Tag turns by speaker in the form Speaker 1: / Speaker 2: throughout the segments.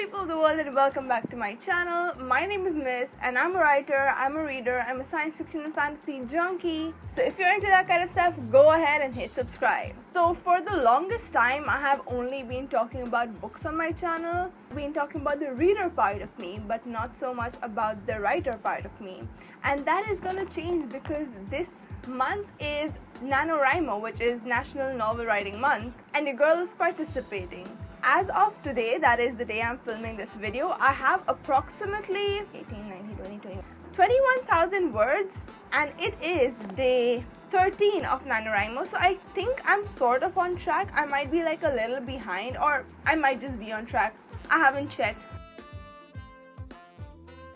Speaker 1: people of the world, and welcome back to my channel. My name is Miss and I'm a writer, I'm a reader, I'm a science fiction and fantasy junkie. So if you're into that kind of stuff, go ahead and hit subscribe. So for the longest time, I have only been talking about books on my channel. I've been talking about the reader part of me, but not so much about the writer part of me. And that is gonna change because this month is NaNoWriMo, which is National Novel Writing Month, and your girl is participating. As of today, that is the day I'm filming this video, I have approximately 18, 19, 20, 21, 21,000 words, and it is day 13 of NaNoWriMo, so I think I'm sort of on track. I might be like a little behind, or I might just be on track. I haven't checked.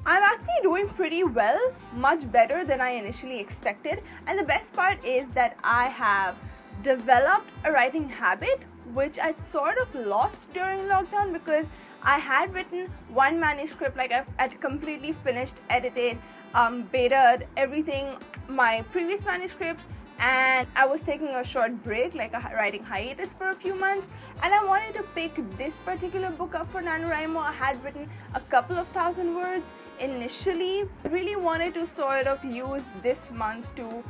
Speaker 1: I'm actually doing pretty well, much better than I initially expected, and the best part is that I have developed a writing habit which I'd sort of lost during lockdown because I had written one manuscript, like I'd completely finished, edited, betaed everything, my previous manuscript, and I was taking a short break, like a writing hiatus for a few months, and I wanted to pick this particular book up for NaNoWriMo. I had written a couple of thousand words initially. I really wanted to sort of use this month to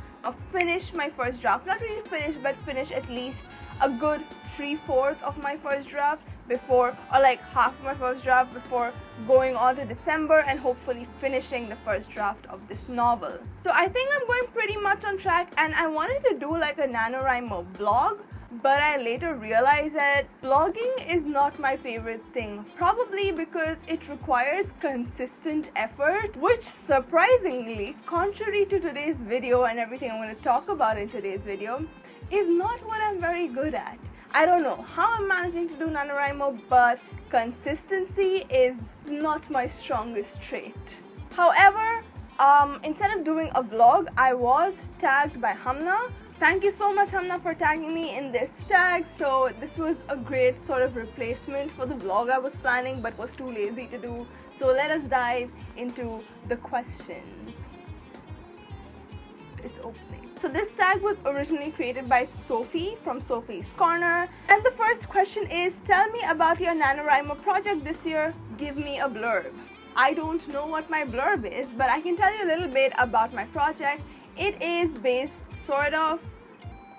Speaker 1: finish my first draft, not really finish, but finish at least a good 3/4 of my first draft before, or like half of my first draft before going on to December and hopefully finishing the first draft of this novel. So I think I'm going pretty much on track, and I wanted to do like a NaNoWriMo vlog, but I later realized that vlogging is not my favorite thing, probably because it requires consistent effort, which surprisingly, contrary to today's video and everything I'm going to talk about in today's video, is not what I'm very good at. I don't know how I'm managing to do NaNoWriMo, but consistency is not my strongest trait. However, instead of doing a vlog, I was tagged by Hamna. Thank you so much, Hamna, for tagging me in this tag. So this was a great sort of replacement for the vlog I was planning but was too lazy to do. So let us dive into the questions. It's opening. So this tag was originally created by Sophie from Sophie's Corner. And the first question is, tell me about your NaNoWriMo project this year. Give me a blurb. I don't know what my blurb is, but I can tell you a little bit about my project. It is based sort of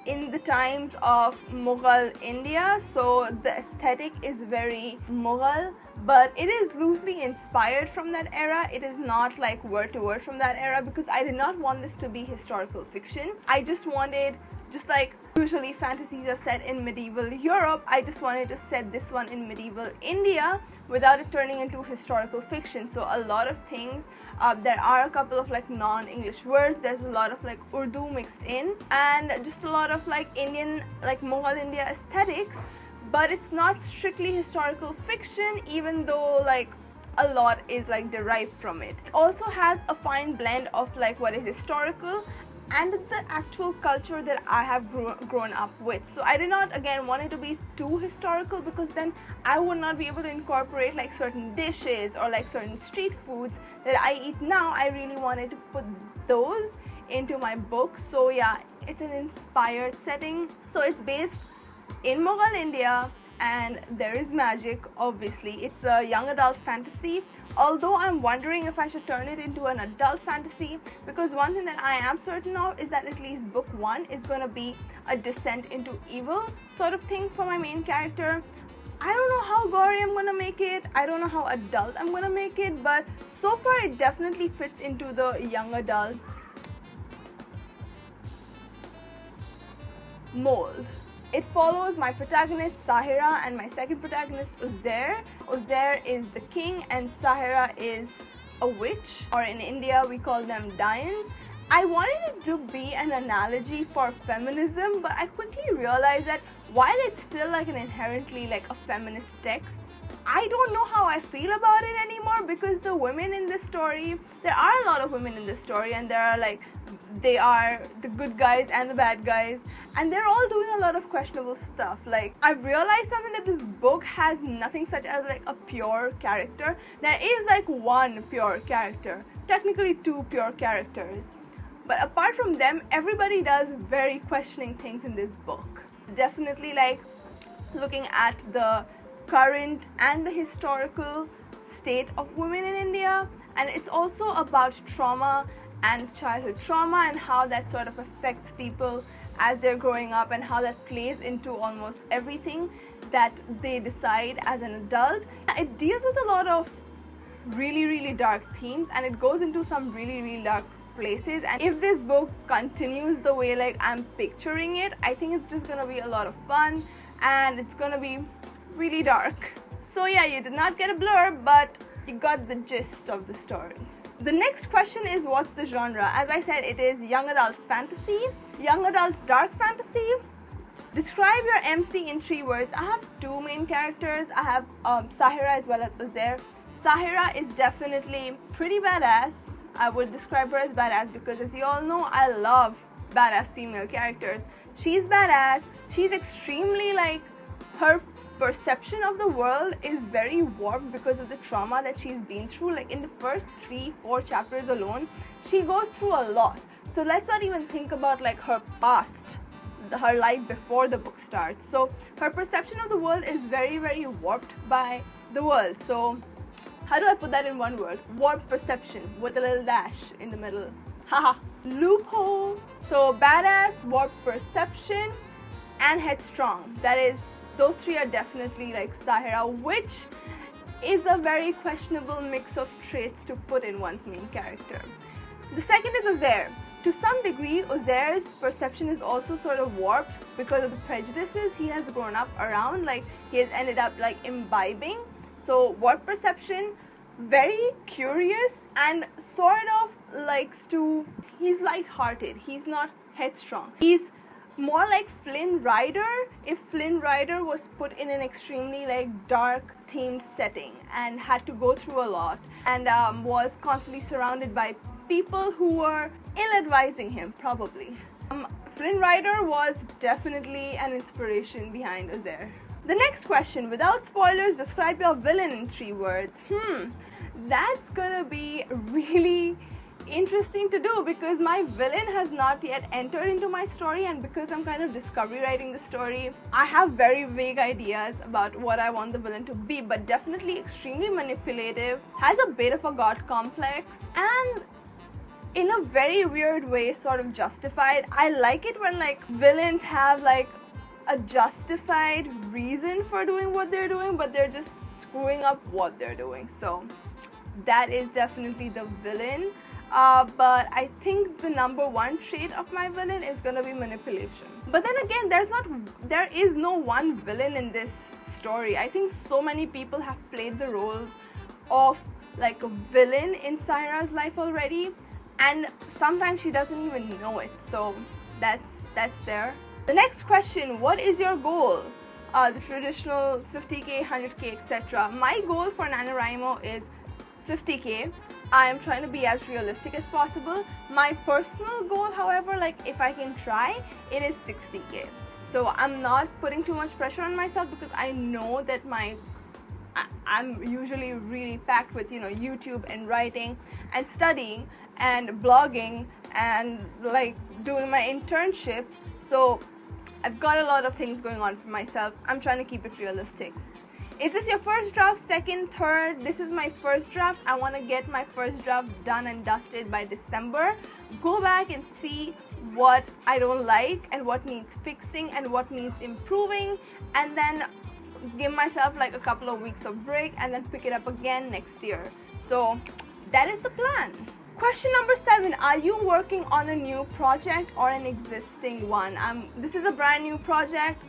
Speaker 1: in the times of Mughal India, so the aesthetic is very Mughal, but it is loosely inspired from that era. It is not like word to word from that era because I did not want this to be historical fiction. I just wanted, just like usually fantasies are set in medieval Europe, I just wanted to set this one in medieval India without it turning into historical fiction. So a lot of things, there are a couple of like non-English words, there's a lot of like Urdu mixed in, and just a lot of like Indian, like Mughal India aesthetics, but it's not strictly historical fiction, even though like a lot is like derived from it. It also has a fine blend of like what is historical and the actual culture that I have grown up with. So I did not again want it to be too historical because then I would not be able to incorporate like certain dishes or like certain street foods that I eat now. I really wanted to put those into my book. So yeah, it's an inspired setting. So it's based in Mughal India and there is magic, obviously. It's a young adult fantasy, although I'm wondering if I should turn it into an adult fantasy, because one thing that I am certain of is that at least book 1 is going to be a descent into evil sort of thing for my main character. I don't know how gory I'm going to make it, I don't know how adult I'm going to make it, but so far it definitely fits into the young adult mold. It follows my protagonist Sahira and my second protagonist Uzair. Uzair is the king and Sahira is a witch, or in India we call them Dians. I wanted it to be an analogy for feminism, but I quickly realized that while it's still like an inherently like a feminist text, I don't know how I feel about it anymore, because the women in this story, there are a lot of women in this story, and there are like, they are the good guys and the bad guys, and they're all doing a lot of questionable stuff. Like, I've realized something, that this book has nothing such as like a pure character. There is like one pure character, technically two pure characters, but apart from them, everybody does very questioning things in this book. Definitely like looking at the current and the historical state of women in India, and it's also about trauma and childhood trauma and how that sort of affects people as they're growing up, and how that plays into almost everything that they decide as an adult. It deals with a lot of really dark themes, and it goes into some really dark places, and if this book continues the way like I'm picturing it, I think it's just gonna be a lot of fun and it's gonna be really dark. So yeah, you did not get a blurb, but you got the gist of the story. The next question is, what's the genre? As I said, it is young adult fantasy, young adult dark fantasy. Describe your MC in 3 words. I have 2 main characters. I have Sahira as well as Uzair. Sahira is definitely pretty badass. I would describe her as badass because, as you all know, I love badass female characters. She's badass. She's extremely like, her perception of the world is very warped because of the trauma that she's been through. Like in the first 3-4 chapters alone, she goes through a lot. So let's not even think about like her past, her life before the book starts. So her perception of the world is very warped by the world. So how do I put that in one word? Warped perception with a little dash in the middle. Haha. Loophole. So badass, warped perception, and headstrong. That is, those 3 are definitely like Sahira, which is a very questionable mix of traits to put in one's main character. The second is Uzair. To some degree, Uzair's perception is also sort of warped because of the prejudices he has grown up around, like he has ended up like imbibing. So warped perception, very curious, and sort of likes to, he's light-hearted, he's not headstrong. He's more like Flynn Rider if Flynn Rider was put in an extremely like dark themed setting and had to go through a lot, and was constantly surrounded by people who were ill-advising him, probably. Flynn Rider was definitely an inspiration behind Uzair. The next question, without spoilers, describe your villain in 3 words. That's gonna be really interesting to do because my villain has not yet entered into my story, and because I'm kind of discovery writing the story, I have very vague ideas about what I want the villain to be, but definitely extremely manipulative, has a bit of a god complex, and in a very weird way sort of justified. I like it when like villains have like a justified reason for doing what they're doing, but they're just screwing up what they're doing. So that is definitely the villain. But I think the number 1 trait of my villain is gonna be manipulation. But then again, there is no one villain in this story. I think so many people have played the roles of like a villain in Sahira's life already, and sometimes she doesn't even know it. So that's there. The next question, what is your goal? The traditional 50k, 100k, etc. My goal for NaNoWriMo is 50k. I am trying to be as realistic as possible. My personal goal, however, like if I can try, it is 60k. So I'm not putting too much pressure on myself because I know that I'm usually really packed with, you know, YouTube and writing and studying and blogging and like doing my internship. So I've got a lot of things going on for myself. I'm trying to keep it realistic. Is this your first draft, second, third? This is my first draft. I want to get my first draft done and dusted by December. Go back and see what I don't like and what needs fixing and what needs improving, and then give myself like a couple of weeks of break and then pick it up again next year. So that is the plan. Question number 7, are you working on a new project or an existing one? This is a brand new project.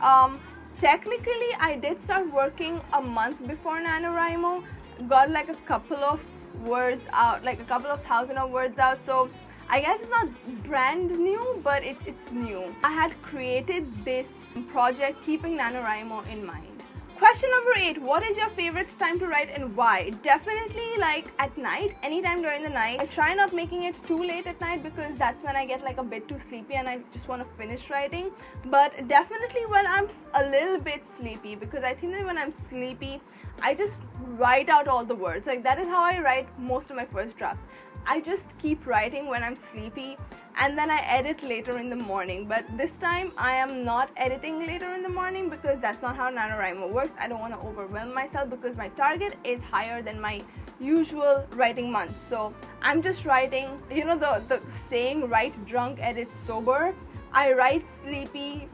Speaker 1: Technically, I did start working a month before NaNoWriMo. Got like a couple of words out, like a couple of thousand of words out. So I guess it's not brand new, but it's new. I had created this project keeping NaNoWriMo in mind. Question number 8, what is your favorite time to write and why? Definitely like at night, anytime during the night. I try not making it too late at night because that's when I get like a bit too sleepy and I just want to finish writing. But definitely when I'm a little bit sleepy, because I think that when I'm sleepy, I just write out all the words. Like that is how I write most of my first drafts. I just keep writing when I'm sleepy and then I edit later in the morning. But this time I am not editing later in the morning because that's not how NaNoWriMo works. I don't want to overwhelm myself because my target is higher than my usual writing months. So I'm just writing, you know, the saying, write drunk, edit sober. I write sleepy,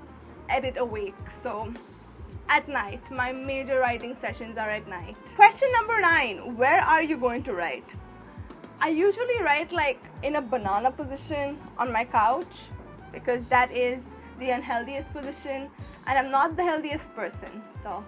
Speaker 1: edit awake. So at night, my major writing sessions are at night. Question number 9, where are you going to write? I usually write like in a banana position on my couch because that is the unhealthiest position and I'm not the healthiest person. So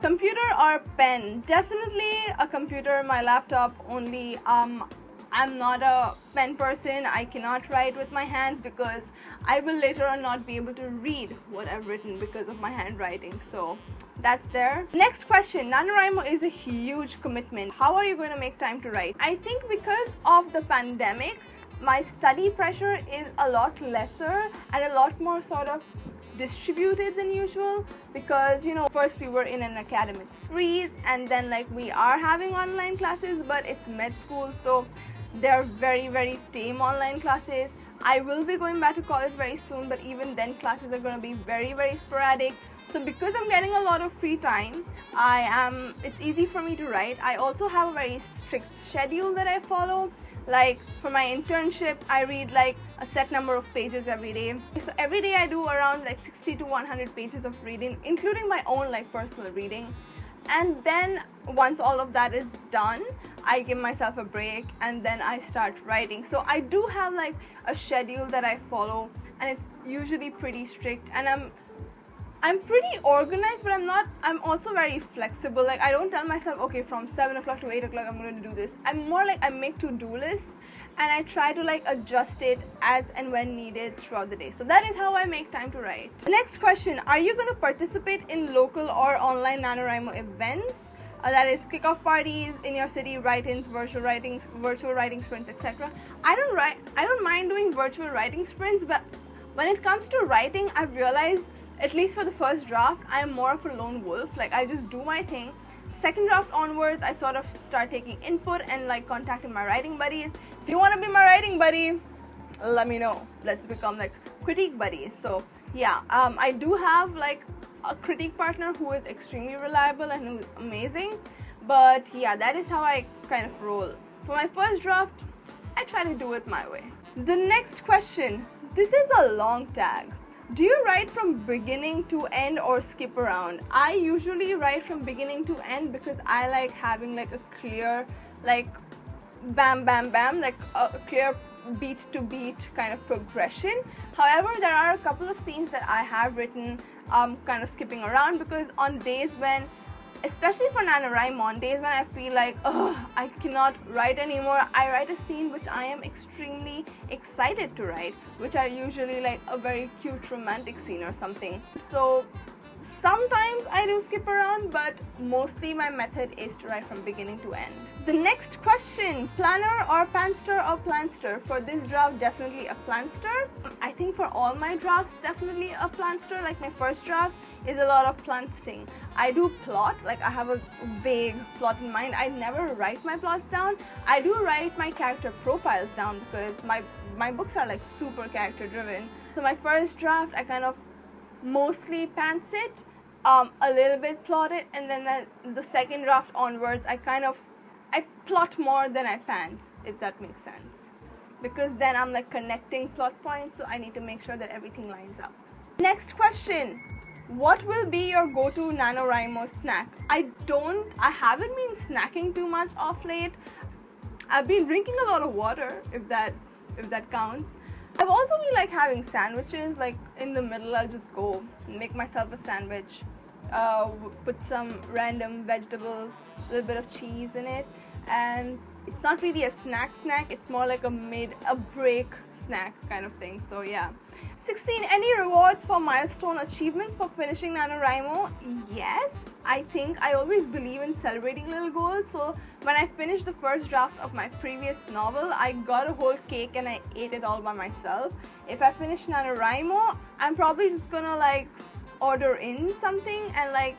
Speaker 1: computer or pen? Definitely a computer, my laptop only. I'm not a pen person. I cannot write with my hands because I will later on not be able to read what I've written because of my handwriting. So that's there. Next question. NaNoWriMo is a huge commitment. How are you going to make time to write? I think because of the pandemic, my study pressure is a lot lesser and a lot more sort of distributed than usual because, you know, first we were in an academic freeze and then like we are having online classes, but it's med school, so they're very tame online classes. I will be going back to college very soon, but even then classes are going to be very sporadic. So because I'm getting a lot of free time, it's easy for me to write. I also have a very strict schedule that I follow. Like for my internship, I read like a set number of pages every day. So every day I do around like 60 to 100 pages of reading, including my own like personal reading. And then once all of that is done, I give myself a break and then I start writing. So I do have like a schedule that I follow and it's usually pretty strict, and I'm pretty organized, but I'm also very flexible. Like I don't tell myself, okay, from 7 o'clock to 8 o'clock I'm going to do this. I'm more like I make to-do lists and I try to like adjust it as and when needed throughout the day. So that is how I make time to write. The next question, are you going to participate in local or online NaNoWriMo events? That is kickoff parties in your city, write-ins, virtual writing sprints, etc. I don't mind doing virtual writing sprints, but when it comes to writing, I've realized, at least for the first draft, I'm more of a lone wolf. Like I just do my thing. Second draft onwards, I sort of start taking input and like contacting my writing buddies. If you want to be my writing buddy, let me know. Let's become like critique buddies. So yeah, I do have like a critique partner who is extremely reliable and who is amazing. But yeah, that is how I kind of roll. For my first draft, I try to do it my way. The next question, this is a long tag. Do you write from beginning to end or skip around? I usually write from beginning to end because I like having like a clear, like bam, like a clear beat to beat kind of progression. However, there are a couple of scenes that I have written kind of skipping around because on days when, especially for NaNoWriMo, on days when I feel like, I cannot write anymore, I write a scene which I am extremely excited to write, which are usually like a very cute romantic scene or something. So sometimes I do skip around, but mostly my method is to write from beginning to end. The next question, planner or Planster or Planster? For this draft, definitely a Planster. I think for all my drafts, definitely a Planster. Like my first drafts is a lot of planting. I do plot, like I have a vague plot in mind. I never write my plots down. I do write my character profiles down because my books are like super character driven. So my first draft, I kind of mostly pants it, a little bit plot it, and then the second draft onwards, I plot more than I pants, if that makes sense. Because then I'm like connecting plot points, so I need to make sure that everything lines up. Next question. What will be your go-to NaNoWriMo snack? I haven't been snacking too much off late. I've been drinking a lot of water, if that counts. I've also been like having sandwiches, like in the middle I'll just go make myself a sandwich, put some random vegetables, a little bit of cheese in it, and it's not really a snack, it's more like a break snack kind of thing. So yeah. 16, any rewards for milestone achievements for finishing NaNoWriMo? Yes, I think I always believe in celebrating little goals. So when I finished the first draft of my previous novel, I got a whole cake and I ate it all by myself. If I finish NaNoWriMo, I'm probably just gonna like order in something and like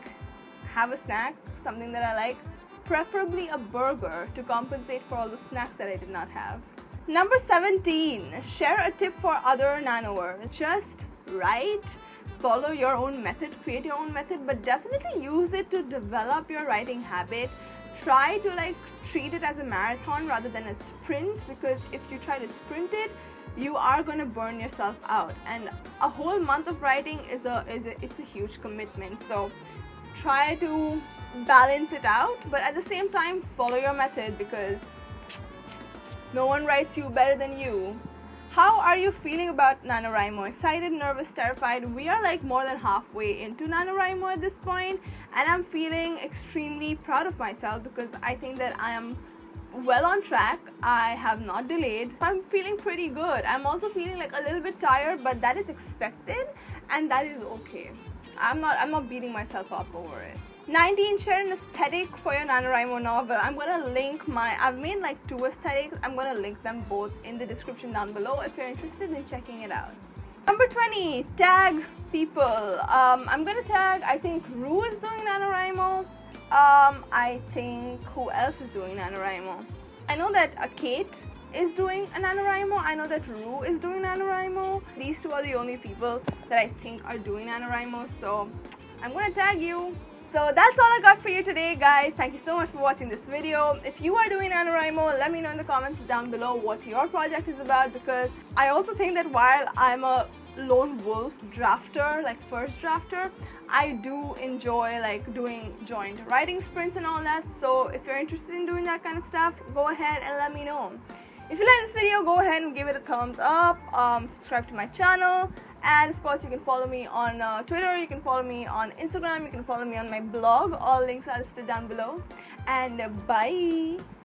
Speaker 1: have a snack, something that I like. preferably a burger to compensate for all the snacks that I did not have. Number 17, share a tip for other nanoers. Just write, follow your own method, create your own method, but definitely use it to develop your writing habit. Try to treat it as a marathon rather than a sprint, because if you try to sprint it, you are going to burn yourself out, and a whole month of writing it's a huge commitment. So try to balance it out, but at the same time follow your method, because no one writes you better than you. How are you feeling about NaNoWriMo? Excited, nervous, terrified? We are more than halfway into NaNoWriMo at this point, and I'm feeling extremely proud of myself because I think that I am well on track. I have not delayed. I'm feeling pretty good. I'm also feeling a little bit tired, but that is expected and that is okay. I'm not beating myself up over it. 19, share an aesthetic for your NaNoWriMo novel. I'm gonna link I've made 2 aesthetics. I'm gonna link them both in the description down below if you're interested in checking it out. Number 20, tag people. I'm gonna tag, I think Rue is doing NaNoWriMo. I think who else is doing NaNoWriMo? I know that Kate is doing a NaNoWriMo. I know that Rue is doing NaNoWriMo. These 2 are the only people that I think are doing NaNoWriMo, so I'm gonna tag you. So that's all I got for you today, guys. Thank you so much for watching this video. If you are doing NaNoWriMo, let me know in the comments down below what your project is about, because I also think that while I'm a lone wolf drafter, first drafter, I do enjoy doing joint writing sprints and all that. So if you're interested in doing that kind of stuff, go ahead and let me know. If you like this video, go ahead and give it a thumbs up, subscribe to my channel, and of course you can follow me on Twitter, you can follow me on Instagram, you can follow me on my blog. All links are listed down below, and bye.